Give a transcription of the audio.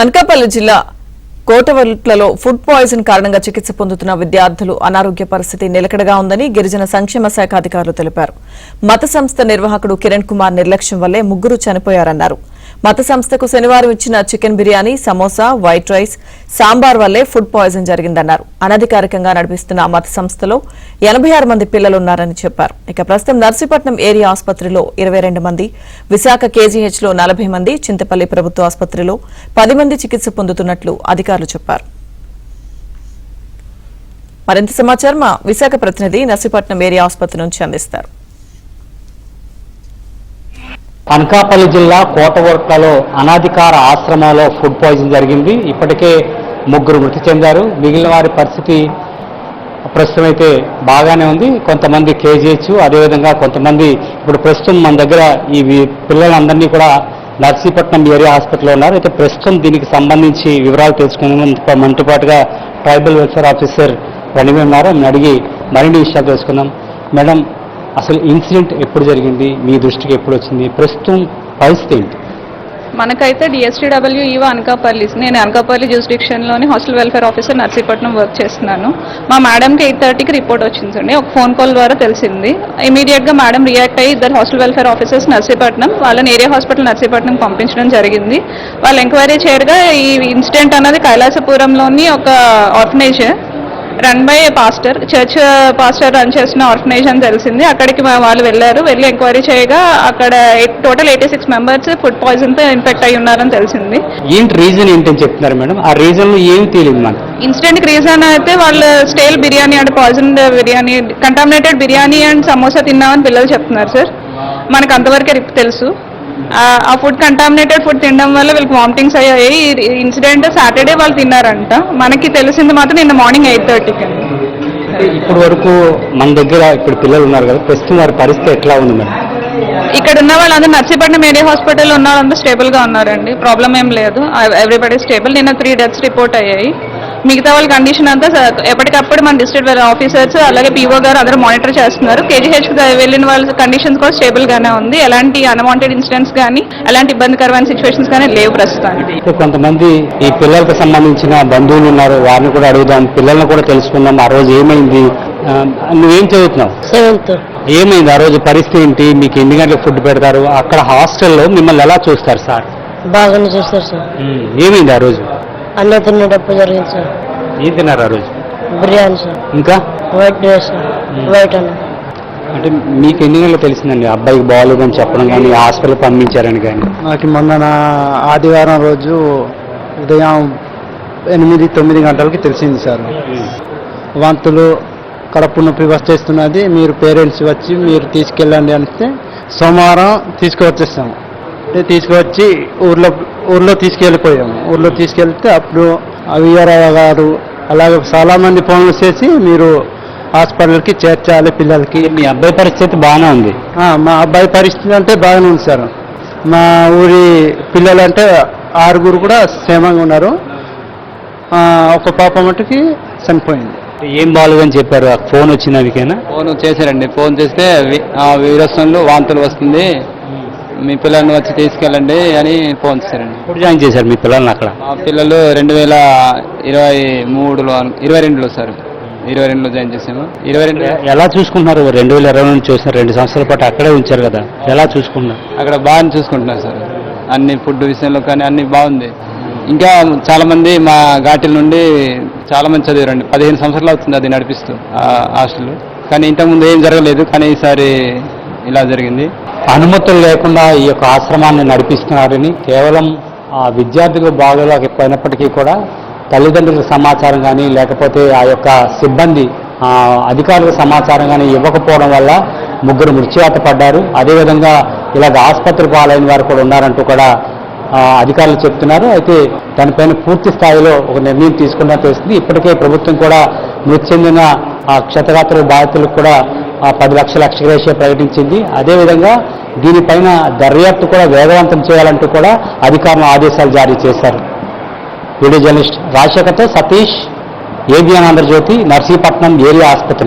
అనకాపల్లి జిల్లా కోటవల్లులలో food poison కారణంగా చికిత్స పొందుతున్న విద్యార్థులు అనారోగ్య పరిస్థితి నిలకడగా ఉందని గిరిజన సంక్షేమ శాఖ అధికారులు తెలిపారు. మత సంస్థ నిర్వాహకుడు కిరణ్ కుమార్ నిర్లక్ష్యం వల్లే ముగ్గురు చనిపోయారన్నారు. మత సంస్థకు శనివారం ఇచ్చిన chicken biryani, samosa, white rice, sambar వల్లే ఫుడ్ పాయిజన్ జరిగిందన్నారు. అనధికారికంగా నడిపిస్తున్న మత సంస్థలో 86 మంది పిల్లలున్నారని చెప్పారు. ఇక ప్రస్తుతం నర్సీపట్నం ఏరియా ఆసుపత్రిలో 22 మంది, విశాఖ కేజీహెచ్లో 40 మంది, చింతపల్లి ప్రభుత్వ ఆసుపత్రిలో 10 మంది చికిత్స పొందుతున్నట్లు అధికారులు చెప్పారు. మరింత సమాచారం మా విశాఖ ప్రతినిధి నర్సీపట్నం ఏరియా ఆసుపత్రి నుంచి అందిస్తారు. అనకాపల్లి జిల్లా కోటవర్కలో అనాధికార ఆశ్రమంలో ఫుడ్ పాయిజన్ జరిగింది. ఇప్పటికే ముగ్గురు మృతి చెందారు. మిగిలిన వారి పరిస్థితి ప్రస్తుతం అయితే బాగానే ఉంది. కొంతమంది కేజీహెచ్, అదేవిధంగా కొంతమంది ఇప్పుడు ప్రస్తుతం మన దగ్గర ఈ పిల్లలందరినీ కూడా నర్సీపట్నం ఏరియా హాస్పిటల్లో ఉన్నారు. అయితే ప్రస్తుతం దీనికి సంబంధించి వివరాలు తెలుసుకున్నాం. మనతో పాటుగా ట్రైబల్ వెల్ఫేర్ ఆఫీసర్ రణవి ఉన్నారు. ఆమెను అడిగి మరిన్ని విషయాలు తెలుసుకుందాం. మేడం, అసలు ఇన్సిడెంట్ ఎప్పుడు జరిగింది, మీ దృష్టికి ఎప్పుడు వచ్చింది, ప్రస్తుతం పరిస్థితి ఏంటి? మనకైతే DSTW ఈవో అనకాపల్లి, నేను అనకాపల్లి జ్యూరిడిక్షన్లోని hostel welfare officer Narsipatnam work చేస్తున్నాను. మా మేడంకి 8:30కి రిపోర్ట్ వచ్చిందండి. ఒక ఫోన్ కాల్ ద్వారా తెలిసింది. ఇమీడియట్గా మేడం రియాక్ట్ అయ్యి ఇద్దరు హాస్టల్ వెల్ఫేర్ ఆఫీసర్స్ నర్సీపట్నం వాళ్ళని ఏరియా హాస్పిటల్ నర్సీపట్నం పంపించడం జరిగింది. వాళ్ళు ఎంక్వైరీ చేయగా ఈ ఇన్సిడెంట్ అనేది కైలాసపురంలోని ఒక orphanage run by pastor, church pastor run చేసిన ఆర్ఫనేజ్ అని తెలిసింది. అక్కడికి వాళ్ళు వెళ్ళి ఎంక్వైరీ చేయగా అక్కడ టోటల్ 86 మెంబర్స్ ఫుడ్ పాయిజన్ తో ఇన్ఫెక్ట్ అయి ఉన్నారని తెలిసింది. ఏంటి రీజన్ ఏంటని చెప్తున్నారు మేడం? ఆ రీజన్ లో ఏం తెలియదు మనకు. ఇన్సిడెంట్ కి రీజన్ అయితే వాళ్ళు స్టేల్ బిర్యానీ అంటే poison biryani, contaminated biryani and samosa తిన్నామని పిల్లలు చెప్తున్నారు సార్. మనకు అంతవరకే తెలుసు. ఆ ఫుడ్ కంటామినేటెడ్ ఫుడ్ తినడం వల్ల వీళ్ళకి వామిటింగ్స్ అయ్యాయి. ఇన్సిడెంట్ సాటర్డే వాళ్ళు తిన్నారంట. మనకి తెలిసింది మాత్రం నిన్న మార్నింగ్ 8:30కి. ఇప్పటి వరకు మన దగ్గర ఇప్పుడు పిల్లలు ఉన్నారు కదా, ప్రస్తుతం వారి పరిస్థితి ఎట్లా ఉంది మేడం? ఇక్కడ ఉన్న వాళ్ళందరూ నర్సీపట్నం ఏరియా హాస్పిటల్ ఉన్న వాళ్ళందరూ స్టేబుల్ గా ఉన్నారండి. ప్రాబ్లం ఏం లేదు. Everybody stable. నిన్న 3 డెత్స్ రిపోర్ట్ అయ్యాయి. మిగతా వాళ్ళ కండిషన్ అంతా ఎప్పటికప్పుడు మన డిస్ట్రిక్ట్ ఆఫీసర్స్ అలాగే పీఓ గారు అందరూ మానిటర్ చేస్తున్నారు. కేజీహెచ్ వెళ్ళిన వాళ్ళ కండిషన్స్ కూడా స్టేబుల్ గానే ఉంది. ఎలాంటి అన్వాంటెడ్ ఇన్సిడెంట్స్ కానీ ఎలాంటి ఇబ్బందికరమైన సిచ్యువేషన్స్ కానీ లేవు ప్రస్తుతానికి. కొంతమంది ఈ పిల్లలకు సంబంధించిన బంధువులు ఉన్నారు, వారిని కూడా అడుగుదాం, పిల్లల్ని కూడా తెలుసుకుందాం. ఆ రోజు ఏమైంది? నువ్వేం చదువుతున్నావు? 7th. ఏమైంది ఆ రోజు పరిస్థితి ఏంటి? మీకు ఎన్ని గంటలకు ఫుడ్ పెడతారు? అక్కడ హాస్టల్లో మిమ్మల్ని ఎలా చూస్తారు సార్? బాగానే చూస్తారు సార్. ఏమైంది ఆ రోజు? అన్న తినేటప్పుడు జరిగింది సార్. ఏం తిన్నారు ఆ రోజు? బిర్యానీ సార్, ఇంకా వైట్ రైస్, వైట్ అన్న. అంటే మీకు ఎన్ని గంటలు తెలిసిందండి అబ్బాయికి బాగోలేదని చెప్పడం కానీ హాస్పిటల్ పంపించారని కానీ? నాకు మొన్న ఆదివారం రోజు ఉదయం 8-9 గంటలకి తెలిసింది సార్. వాంతులు, కడుపు నొప్పి వచ్చేస్తున్నది, మీరు పేరెంట్స్ వచ్చి మీరు తీసుకెళ్ళండి అంటే సోమవారం తీసుకువచ్చేస్తాము. తీసుకువచ్చి ఊర్లో తీసుకెళ్ళిపోయాము. ఊర్లో తీసుకెళ్తే అప్పుడు అవిఆర్ఐ గారు అలాగే చాలామంది ఫోన్లు చేసి మీరు హాస్పిటల్కి చేర్చాలి పిల్లలకి. మీ అబ్బాయి పరిస్థితి బాగానే ఉంది? మా అబ్బాయి పరిస్థితి అంటే బాగానే ఉంది సార్. మా ఊరి పిల్లలు అంటే 6 కూడా క్షేమంగా ఉన్నారు. ఒక పాప మటుకి చనిపోయింది. ఏం బాగాలేదని చెప్పారు? ఫోన్ వచ్చింది అదికేనా? ఫోన్ చేశారండి. ఫోన్ చేస్తే విరసంలో వాంతులు వస్తుంది, మీ పిల్లల్ని వచ్చి తీసుకెళ్ళండి అని ఫోన్ చేశారండి. ఎప్పుడు జాయిన్ చేశారు మీ పిల్లల్ని అక్కడ? మా పిల్లలు 2022లో సార్, 22లో జాయిన్ చేసాము. 22 ఎలా చూసుకుంటున్నారు? 2020 నుంచి చూసిన 2 సంవత్సరాల పాటు అక్కడే ఉంచారు కదా, ఎలా చూసుకుంటున్నారు? అక్కడ బాగా చూసుకుంటున్నారు సార్. అన్ని ఫుడ్ విషయంలో కానీ అన్ని బాగుంది. ఇంకా చాలా మంది మా ఘాటిల నుండి చాలా మంది చదివారండి. 15 సంవత్సరాలు అవుతుంది అది నడిపిస్తూ హాస్టల్. కానీ ఇంతకుముందు ఏం జరగలేదు, కానీ ఈసారి ఇలా జరిగింది. అనుమతులు లేకుండా ఈ యొక్క ఆశ్రమాన్ని నడిపిస్తున్నారని కేవలం విద్యార్థులకు బాగోలేకపోయినప్పటికీ కూడా తల్లిదండ్రులకు సమాచారం కానీ లేకపోతే ఆ యొక్క సిబ్బంది అధికారులకు సమాచారం కానీ ఇవ్వకపోవడం వల్ల ముగ్గురు మృత్యువాత పడ్డారు. అదేవిధంగా ఇలాగ ఆసుపత్రి పాలైన వారు కూడా ఉన్నారంటూ కూడా అధికారులు చెప్తున్నారు. అయితే దానిపైన పూర్తి స్థాయిలో ఒక నిర్ణయం తీసుకున్నట్టు తెలుస్తుంది. ఇప్పటికే ప్రభుత్వం కూడా మృతి చెందిన క్షతగాత్రుల బాధితులకు కూడా 10 లక్షల ఎక్స్గ్రేషియా ప్రకటించింది. అదేవిధంగా దీనిపైన దర్యాప్తు కూడా వేగవంతం చేయాలంటూ కూడా అధికారులు ఆదేశాలు జారీ చేశారు. వీడియో జర్నలిస్ట్ రాజశేఖర్తో సతీష్, ABN ఆంధ్రజ్యోతి, నర్సీపట్నం ఏరియా ఆసుపత్రి.